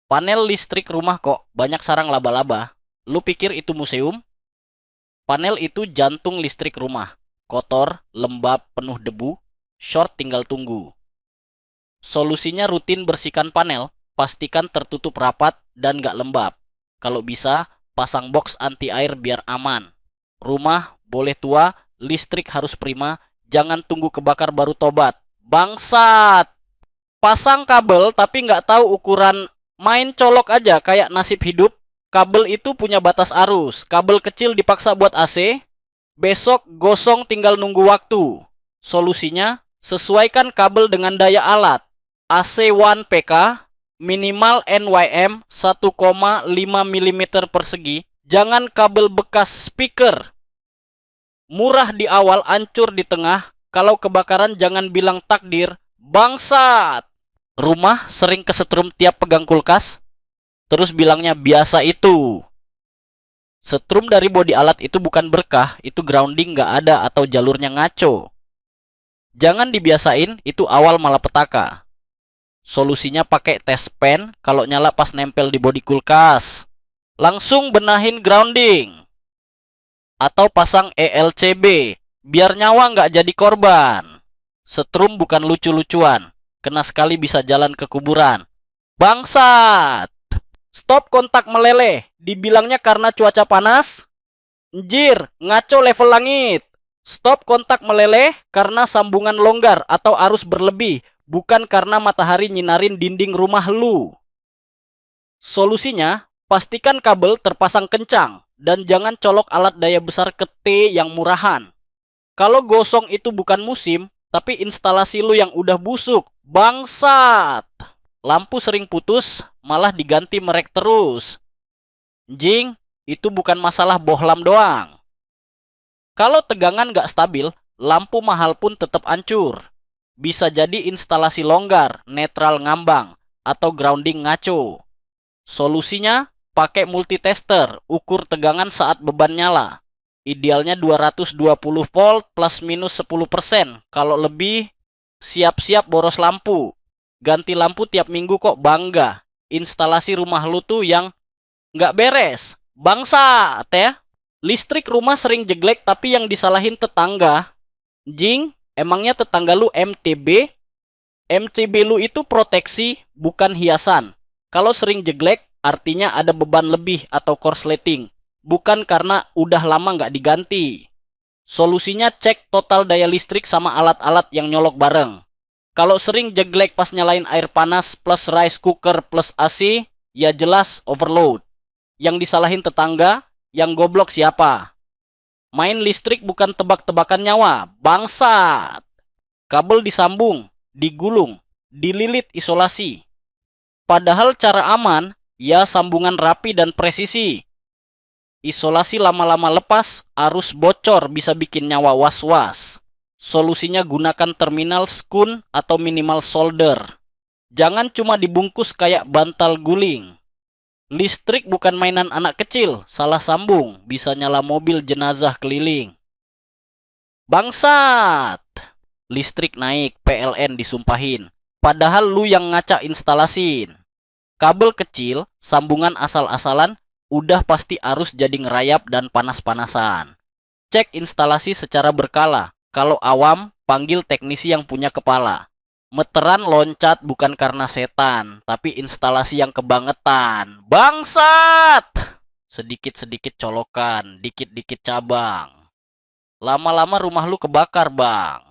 Panel listrik rumah kok banyak sarang laba-laba. Lu pikir itu museum? Panel itu jantung listrik rumah. Kotor, lembab, penuh debu, short tinggal tunggu. Solusinya rutin bersihkan panel, pastikan tertutup rapat dan gak lembab. Kalau bisa, pasang box anti air biar aman. Rumah boleh tua, listrik harus prima, jangan tunggu kebakar baru tobat. Bangsat! Pasang kabel tapi nggak tahu ukuran, main colok aja kayak nasib hidup. Kabel itu punya batas arus, kabel kecil dipaksa buat AC, besok gosong tinggal nunggu waktu. Solusinya, sesuaikan kabel dengan daya alat. AC 1 PK, minimal NYM 1,5 mm persegi, jangan kabel bekas speaker. Murah di awal, ancur di tengah, kalau kebakaran jangan bilang takdir, bangsat. Rumah sering kesetrum tiap pegang kulkas, terus bilangnya biasa itu. Setrum dari bodi alat itu bukan berkah, itu grounding nggak ada atau jalurnya ngaco. Jangan dibiasain, itu awal malapetaka. Solusinya pakai test pen kalau nyala pas nempel di bodi kulkas. Langsung benahin grounding. Atau pasang ELCB, biar nyawa nggak jadi korban. Setrum bukan lucu-lucuan, kena sekali bisa jalan ke kuburan. Bangsat! Stop kontak meleleh, dibilangnya karena cuaca panas. Anjir, ngaco level langit. Stop kontak meleleh karena sambungan longgar atau arus berlebih, bukan karena matahari nyinarin dinding rumah lu. Solusinya, pastikan kabel terpasang kencang dan jangan colok alat daya besar ke T yang murahan. Kalau gosong itu bukan musim, tapi instalasi lu yang udah busuk. Bangsat! Lampu sering putus, malah diganti merek terus. Jing, itu bukan masalah bohlam doang. Kalau tegangan nggak stabil, lampu mahal pun tetap hancur. Bisa jadi instalasi longgar, netral ngambang, atau grounding ngaco. Solusinya, pakai multitester, ukur tegangan saat beban nyala. Idealnya 220 volt plus minus 10%. Kalau lebih, siap-siap boros lampu. Ganti lampu tiap minggu kok bangga. Instalasi rumah lu tuh yang nggak beres. Bangsa, ya. Listrik rumah sering jeglek tapi yang disalahin tetangga. Jing, emangnya tetangga lu MTB? MCB lu itu proteksi, bukan hiasan. Kalau sering jeglek, artinya ada beban lebih atau korsleting. Bukan karena udah lama nggak diganti. Solusinya cek total daya listrik sama alat-alat yang nyolok bareng. Kalau sering jeglek pas nyalain air panas plus rice cooker plus AC, ya jelas overload. Yang disalahin tetangga, yang goblok siapa? Main listrik bukan tebak-tebakan nyawa, bangsat. Kabel disambung, digulung, dililit isolasi. Padahal cara aman, ya sambungan rapi dan presisi. Isolasi lama-lama lepas, arus bocor bisa bikin nyawa was-was. Solusinya gunakan terminal skun atau minimal solder. Jangan cuma dibungkus kayak bantal guling. Listrik bukan mainan anak kecil, salah sambung, bisa nyala mobil jenazah keliling. Bangsat! Listrik naik, PLN disumpahin. Padahal lu yang ngaca instalasin. Kabel kecil, sambungan asal-asalan, udah pasti arus jadi ngerayap dan panas-panasan. Cek instalasi secara berkala. Kalau awam, panggil teknisi yang punya kepala. Meteran loncat bukan karena setan, tapi instalasi yang kebangetan. Bangsat! Sedikit-sedikit colokan, dikit-dikit cabang. Lama-lama rumah lu kebakar, bang.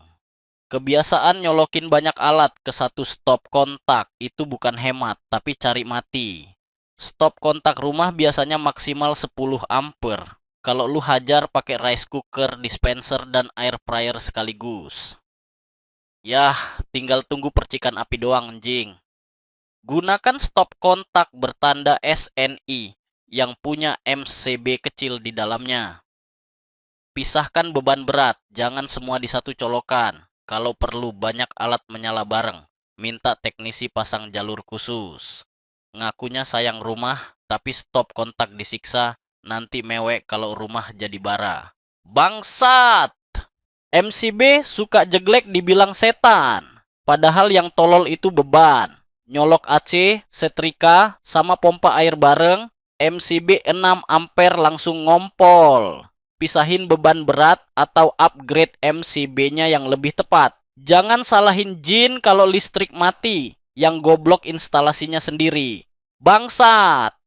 Kebiasaan nyolokin banyak alat ke satu stop kontak itu bukan hemat, tapi cari mati. Stop kontak rumah biasanya maksimal 10 ampere. Kalau lu hajar pakai rice cooker, dispenser, dan air fryer sekaligus. Yah, tinggal tunggu percikan api doang, anjing. Gunakan stop kontak bertanda SNI yang punya MCB kecil di dalamnya. Pisahkan beban berat, jangan semua di satu colokan. Kalau perlu banyak alat menyala bareng, minta teknisi pasang jalur khusus. Ngakunya sayang rumah, tapi stop kontak disiksa, nanti mewek kalau rumah jadi bara. Bangsat! MCB suka jeglek dibilang setan, padahal yang tolol itu beban. nyolok AC, setrika, sama pompa air bareng, MCB 6 ampere langsung ngompol. Pisahin beban berat atau upgrade MCB-nya yang lebih tepat. Jangan salahin jin kalau listrik mati, yang goblok instalasinya sendiri. Bangsat!